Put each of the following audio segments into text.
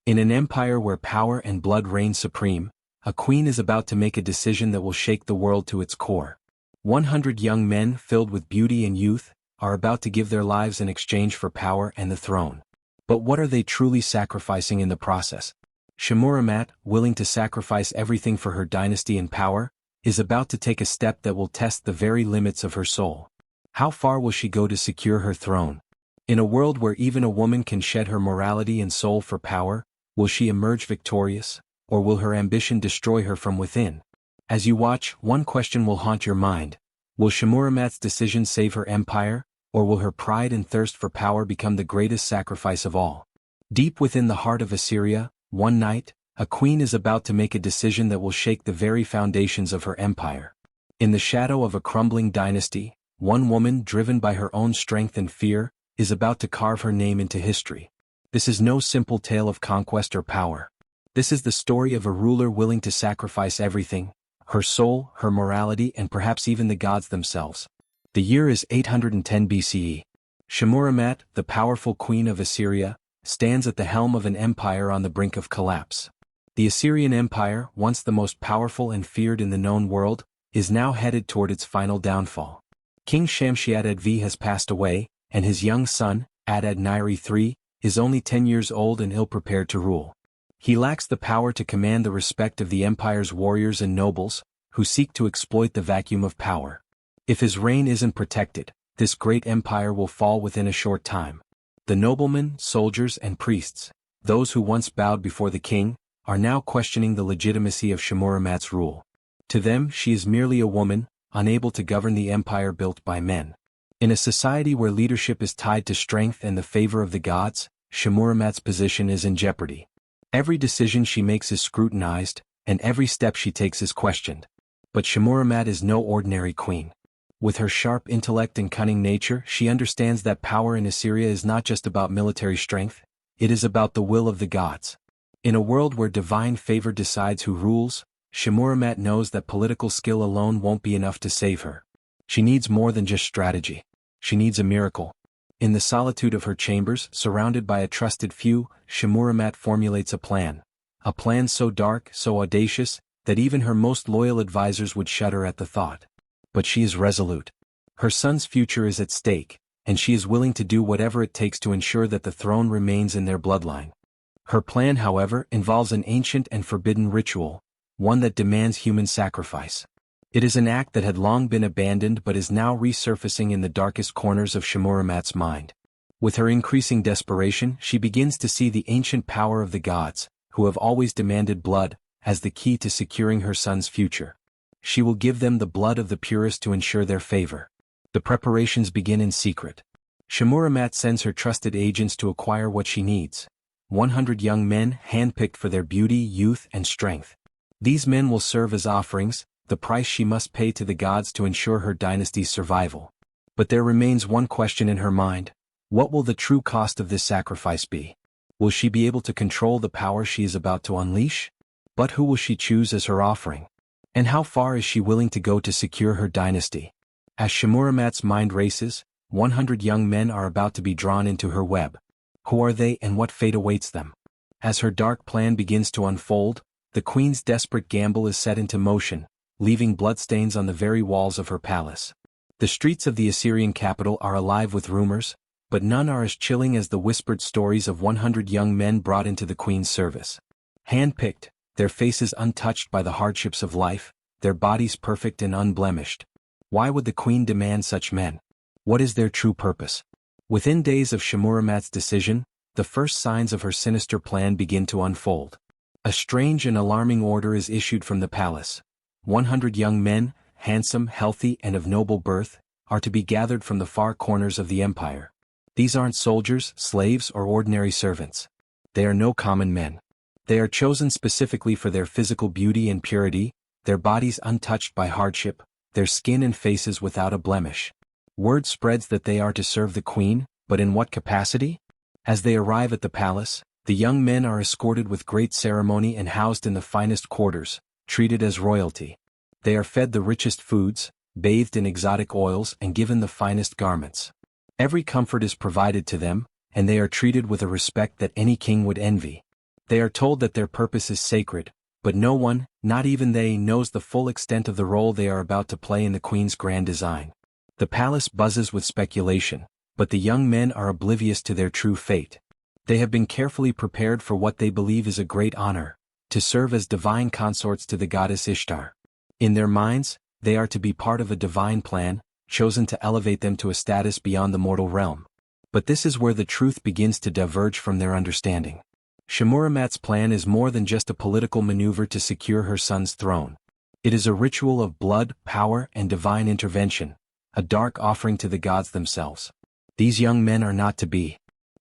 In an empire where power and blood reign supreme, a queen is about to make a decision that will shake the world to its core. 100 young men filled with beauty and youth are about to give their lives in exchange for power and the throne. But what are they truly sacrificing in the process? Shamuramat, willing to sacrifice everything for her dynasty and power, is about to take a step that will test the very limits of her soul. How far will she go to secure her throne? In a world where even a woman can shed her morality and soul for power, will she emerge victorious, or will her ambition destroy her from within? As you watch, one question will haunt your mind. Will Shamuramat's decision save her empire, or will her pride and thirst for power become the greatest sacrifice of all? Deep within the heart of Assyria, one night, a queen is about to make a decision that will shake the very foundations of her empire. In the shadow of a crumbling dynasty, one woman, driven by her own strength and fear, is about to carve her name into history. This is no simple tale of conquest or power. This is the story of a ruler willing to sacrifice everything: her soul, her morality, and perhaps even the gods themselves. The year is 810 BCE. Shamuramat, the powerful queen of Assyria, stands at the helm of an empire on the brink of collapse. The Assyrian Empire, once the most powerful and feared in the known world, is now headed toward its final downfall. King Shamshi-Adad-V has passed away, and his young son, Adad-Nirri III, is only 10 years old and ill-prepared to rule. He lacks the power to command the respect of the empire's warriors and nobles, who seek to exploit the vacuum of power. If his reign isn't protected, this great empire will fall within a short time. The noblemen, soldiers, and priests, those who once bowed before the king, are now questioning the legitimacy of Shamuramat's rule. To them, she is merely a woman, unable to govern the empire built by men. In a society where leadership is tied to strength and the favor of the gods, Shamuramat's position is in jeopardy. Every decision she makes is scrutinized, and every step she takes is questioned. But Shamuramat is no ordinary queen. With her sharp intellect and cunning nature, she understands that power in Assyria is not just about military strength, it is about the will of the gods. In a world where divine favor decides who rules, Shamuramat knows that political skill alone won't be enough to save her. She needs more than just strategy. She needs a miracle. In the solitude of her chambers, surrounded by a trusted few, Shamuramat formulates a plan so dark, so audacious, that even her most loyal advisors would shudder at the thought. But she is resolute. Her son's future is at stake, and she is willing to do whatever it takes to ensure that the throne remains in their bloodline. Her plan, however, involves an ancient and forbidden ritual, one that demands human sacrifice. It is an act that had long been abandoned but is now resurfacing in the darkest corners of Shamuramat's mind. With her increasing desperation, she begins to see the ancient power of the gods, who have always demanded blood, as the key to securing her son's future. She will give them the blood of the purest to ensure their favor. The preparations begin in secret. Shamuramat sends her trusted agents to acquire what she needs: 100 young men handpicked for their beauty, youth, and strength. These men will serve as offerings, the price she must pay to the gods to ensure her dynasty's survival. But there remains one question in her mind: what will the true cost of this sacrifice be? Will she be able to control the power she is about to unleash? But who will she choose as her offering? And how far is she willing to go to secure her dynasty? As Shamuramat's mind races, 100 young men are about to be drawn into her web. Who are they and what fate awaits them? As her dark plan begins to unfold, the queen's desperate gamble is set into motion, leaving bloodstains on the very walls of her palace. The streets of the Assyrian capital are alive with rumors, but none are as chilling as the whispered stories of 100 young men brought into the queen's service. Handpicked, their faces untouched by the hardships of life, their bodies perfect and unblemished. Why would the queen demand such men? What is their true purpose? Within days of Shamuramat's decision, the first signs of her sinister plan begin to unfold. A strange and alarming order is issued from the palace. 100 young men, handsome, healthy, and of noble birth, are to be gathered from the far corners of the empire. These aren't soldiers, slaves, or ordinary servants. They are no common men. They are chosen specifically for their physical beauty and purity, their bodies untouched by hardship, their skin and faces without a blemish. Word spreads that they are to serve the queen, but in what capacity? As they arrive at the palace, the young men are escorted with great ceremony and housed in the finest quarters, treated as royalty. They are fed the richest foods, bathed in exotic oils, and given the finest garments. Every comfort is provided to them, and they are treated with a respect that any king would envy. They are told that their purpose is sacred, but no one, not even they, knows the full extent of the role they are about to play in the queen's grand design. The palace buzzes with speculation, but the young men are oblivious to their true fate. They have been carefully prepared for what they believe is a great honor, to serve as divine consorts to the goddess Ishtar. In their minds, they are to be part of a divine plan, chosen to elevate them to a status beyond the mortal realm. But this is where the truth begins to diverge from their understanding. Shamuramat's plan is more than just a political maneuver to secure her son's throne. It is a ritual of blood, power, and divine intervention, a dark offering to the gods themselves. These young men are not to be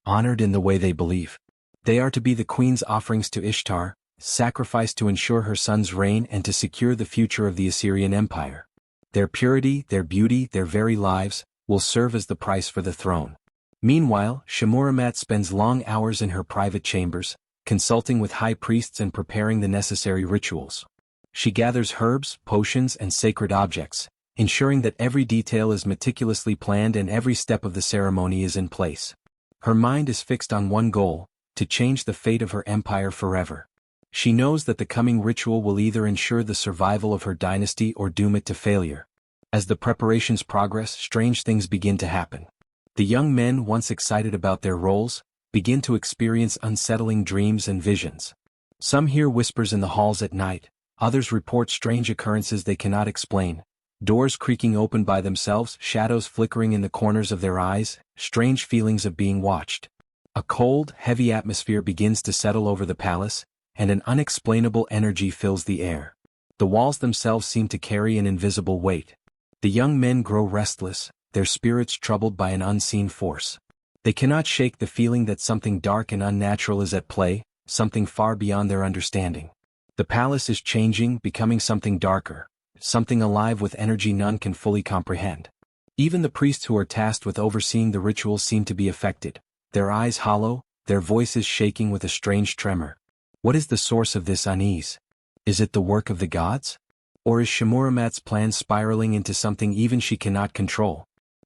honored in the way they believe. They are to be the queen's offerings to Ishtar, sacrificed to ensure her son's reign and to secure the future of the Assyrian Empire. Their purity, their beauty, their very lives, will serve as the price for the throne. Meanwhile, Shamuramat spends long hours in her private chambers, consulting with high priests and preparing the necessary rituals. She gathers herbs, potions, and sacred objects, ensuring that every detail is meticulously planned and every step of the ceremony is in place. Her mind is fixed on one goal: to change the fate of her empire forever. She knows that the coming ritual will either ensure the survival of her dynasty or doom it to failure. As the preparations progress, strange things begin to happen. The young men, once excited about their roles, begin to experience unsettling dreams and visions. Some hear whispers in the halls at night, others report strange occurrences they cannot explain. Doors creaking open by themselves, shadows flickering in the corners of their eyes, strange feelings of being watched. A cold, heavy atmosphere begins to settle over the palace, and an unexplainable energy fills the air. The walls themselves seem to carry an invisible weight. The young men grow restless, their spirits troubled by an unseen force. They cannot shake the feeling that something dark and unnatural is at play, something far beyond their understanding. The palace is changing, becoming something darker, something alive with energy none can fully comprehend. Even the priests who are tasked with overseeing the rituals seem to be affected, their eyes hollow, their voices shaking with a strange tremor. What is the source of this unease? Is it the work of the gods? Or is Shamuramat's plan spiraling into something even she cannot control?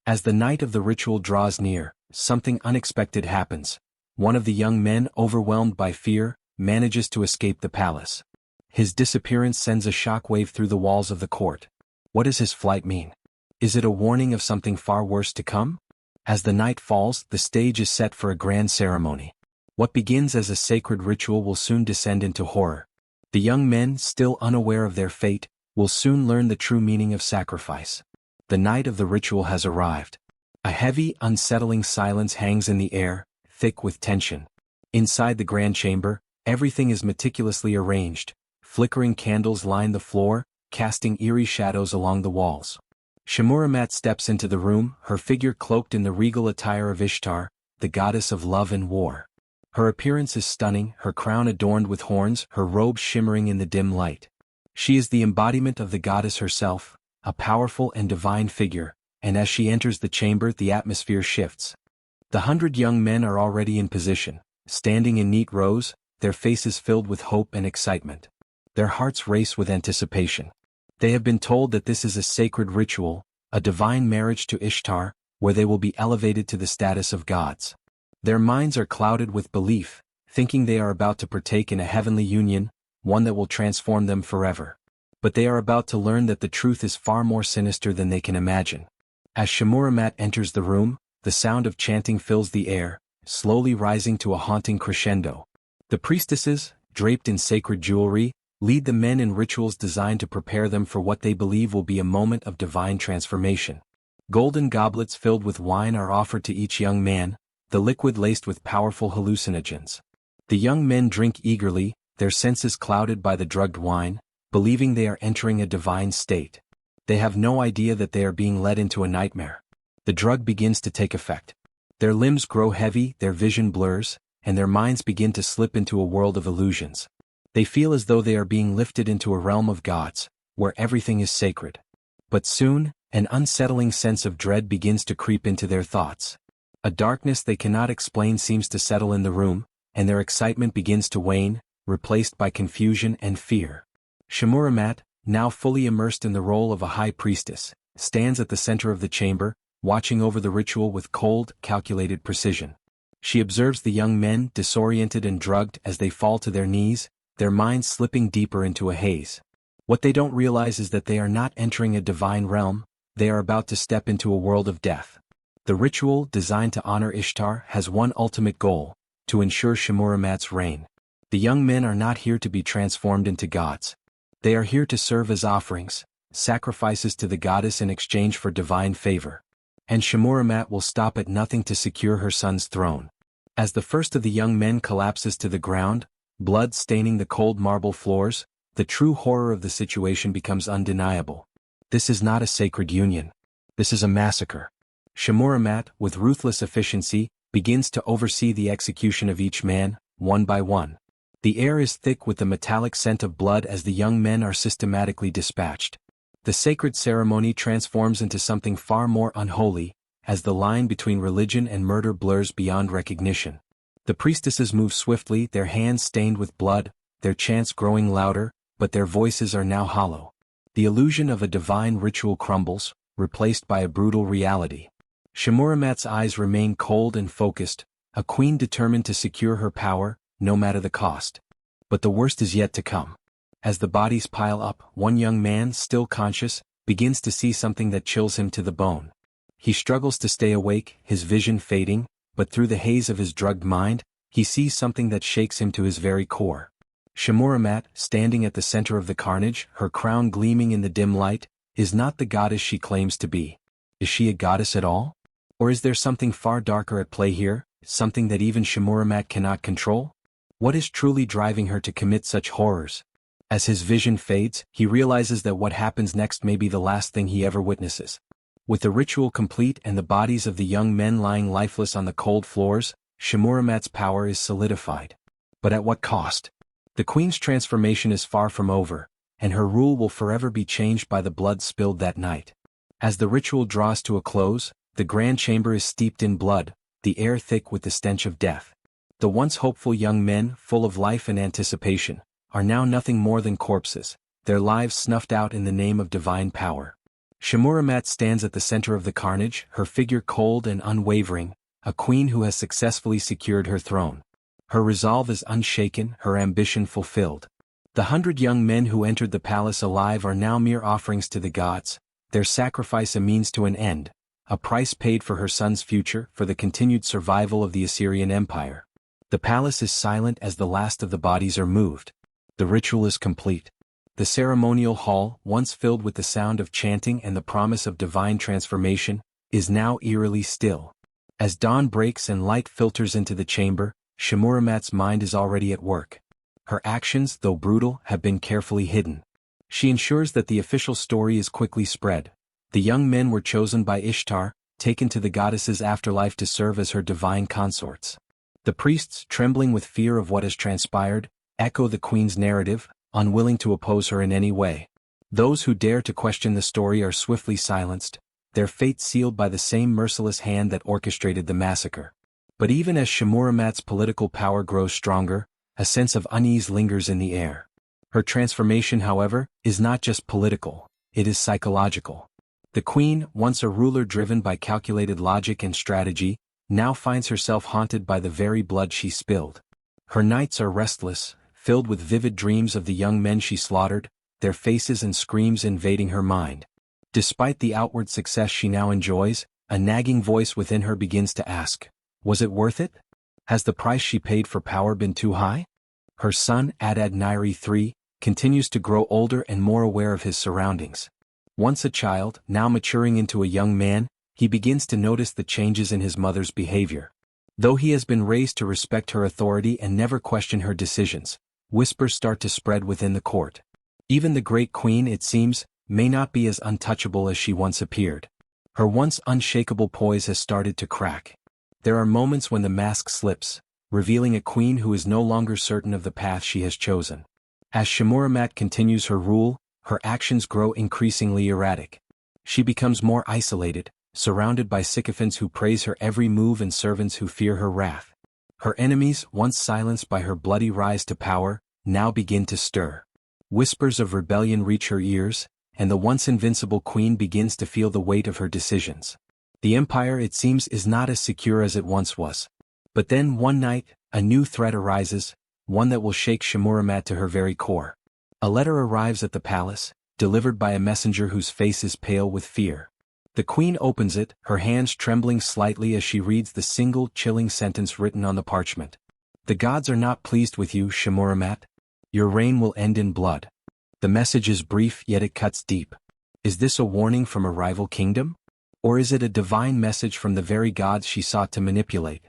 As the night of the ritual draws near, something unexpected happens. One of the young men, overwhelmed by fear, manages to escape the palace. His disappearance sends a shockwave through the walls of the court. What does his flight mean? Is it a warning of something far worse to come? As the night falls, the stage is set for a grand ceremony. What begins as a sacred ritual will soon descend into horror. The young men, still unaware of their fate, will soon learn the true meaning of sacrifice. The night of the ritual has arrived. A heavy, unsettling silence hangs in the air, thick with tension. Inside the grand chamber, everything is meticulously arranged. Flickering candles line the floor, casting eerie shadows along the walls. Shamuramat steps into the room, her figure cloaked in the regal attire of Ishtar, the goddess of love and war. Her appearance is stunning, her crown adorned with horns, her robe shimmering in the dim light. She is the embodiment of the goddess herself, a powerful and divine figure, and as she enters the chamber, the atmosphere shifts. The 100 young men are already in position, standing in neat rows, their faces filled with hope and excitement. Their hearts race with anticipation. They have been told that this is a sacred ritual, a divine marriage to Ishtar, where they will be elevated to the status of gods. Their minds are clouded with belief, thinking they are about to partake in a heavenly union, one that will transform them forever. But they are about to learn that the truth is far more sinister than they can imagine. As Shamuramat enters the room, the sound of chanting fills the air, slowly rising to a haunting crescendo. The priestesses, draped in sacred jewelry, lead the men in rituals designed to prepare them for what they believe will be a moment of divine transformation. Golden goblets filled with wine are offered to each young man, the liquid laced with powerful hallucinogens. The young men drink eagerly, their senses clouded by the drugged wine, believing they are entering a divine state. They have no idea that they are being led into a nightmare. The drug begins to take effect. Their limbs grow heavy, their vision blurs, and their minds begin to slip into a world of illusions. They feel as though they are being lifted into a realm of gods, where everything is sacred. But soon, an unsettling sense of dread begins to creep into their thoughts. A darkness they cannot explain seems to settle in the room, and their excitement begins to wane, replaced by confusion and fear. Shamuramat, now fully immersed in the role of a high priestess, stands at the center of the chamber, watching over the ritual with cold, calculated precision. She observes the young men disoriented and drugged as they fall to their knees, their minds slipping deeper into a haze. What they don't realize is that they are not entering a divine realm, they are about to step into a world of death. The ritual, designed to honor Ishtar, has one ultimate goal: to ensure Shamuramat's reign. The young men are not here to be transformed into gods. They are here to serve as offerings, sacrifices to the goddess in exchange for divine favor. And Shamuramat will stop at nothing to secure her son's throne. As the first of the young men collapses to the ground, blood staining the cold marble floors, the true horror of the situation becomes undeniable. This is not a sacred union. This is a massacre. Shamuramat, with ruthless efficiency, begins to oversee the execution of each man, one by one. The air is thick with the metallic scent of blood as the young men are systematically dispatched. The sacred ceremony transforms into something far more unholy, as the line between religion and murder blurs beyond recognition. The priestesses move swiftly, their hands stained with blood, their chants growing louder, but their voices are now hollow. The illusion of a divine ritual crumbles, replaced by a brutal reality. Shamuramat's eyes remain cold and focused, a queen determined to secure her power, no matter the cost. But the worst is yet to come. As the bodies pile up, one young man, still conscious, begins to see something that chills him to the bone. He struggles to stay awake, his vision fading, but through the haze of his drugged mind, he sees something that shakes him to his very core. Shamuramat, standing at the center of the carnage, her crown gleaming in the dim light, is not the goddess she claims to be. Is she a goddess at all? Or is there something far darker at play here, something that even Shamuramat cannot control? What is truly driving her to commit such horrors? As his vision fades, he realizes that what happens next may be the last thing he ever witnesses. With the ritual complete and the bodies of the young men lying lifeless on the cold floors, Shamuramat's power is solidified. But at what cost? The queen's transformation is far from over, and her rule will forever be changed by the blood spilled that night. As the ritual draws to a close, the grand chamber is steeped in blood, the air thick with the stench of death. The once hopeful young men, full of life and anticipation, are now nothing more than corpses, their lives snuffed out in the name of divine power. Shamuramat stands at the center of the carnage, her figure cold and unwavering, a queen who has successfully secured her throne. Her resolve is unshaken, her ambition fulfilled. The 100 young men who entered the palace alive are now mere offerings to the gods, their sacrifice a means to an end, a price paid for her son's future, for the continued survival of the Assyrian Empire. The palace is silent as the last of the bodies are moved. The ritual is complete. The ceremonial hall, once filled with the sound of chanting and the promise of divine transformation, is now eerily still. As dawn breaks and light filters into the chamber, Shamuramat's mind is already at work. Her actions, though brutal, have been carefully hidden. She ensures that the official story is quickly spread. The young men were chosen by Ishtar, taken to the goddess's afterlife to serve as her divine consorts. The priests, trembling with fear of what has transpired, echo the queen's narrative, unwilling to oppose her in any way. Those who dare to question the story are swiftly silenced, their fate sealed by the same merciless hand that orchestrated the massacre. But even as Shamuramat's political power grows stronger, a sense of unease lingers in the air. Her transformation, however, is not just political, it is psychological. The queen, once a ruler driven by calculated logic and strategy, now finds herself haunted by the very blood she spilled. Her nights are restless, filled with vivid dreams of the young men she slaughtered, their faces and screams invading her mind. Despite the outward success she now enjoys, a nagging voice within her begins to ask, was it worth it? Has the price she paid for power been too high? Her son, Adad-niri III, continues to grow older and more aware of his surroundings. Once a child, now maturing into a young man, he begins to notice the changes in his mother's behavior. Though he has been raised to respect her authority and never question her decisions, whispers start to spread within the court. Even the great queen, it seems, may not be as untouchable as she once appeared. Her once unshakable poise has started to crack. There are moments when the mask slips, revealing a queen who is no longer certain of the path she has chosen. As Shamuramat continues her rule, her actions grow increasingly erratic. She becomes more isolated, surrounded by sycophants who praise her every move and servants who fear her wrath. Her enemies, once silenced by her bloody rise to power, now begin to stir. Whispers of rebellion reach her ears, and the once invincible queen begins to feel the weight of her decisions. The empire, it seems, is not as secure as it once was. But then one night, a new threat arises, one that will shake Shamuramat to her very core. A letter arrives at the palace, delivered by a messenger whose face is pale with fear. The queen opens it, her hands trembling slightly as she reads the single chilling sentence written on the parchment. The gods are not pleased with you, Shamuramat. Your reign will end in blood. The message is brief, yet it cuts deep. Is this a warning from a rival kingdom? Or is it a divine message from the very gods she sought to manipulate?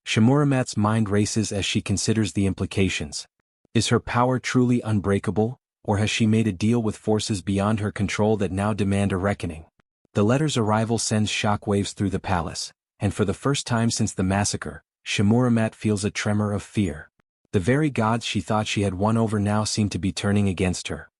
Shamuramat's mind races as she considers the implications. Is her power truly unbreakable, or has she made a deal with forces beyond her control that now demand a reckoning? The letter's arrival sends shockwaves through the palace, and for the first time since the massacre, Shamuramat feels a tremor of fear. The very gods she thought she had won over now seem to be turning against her.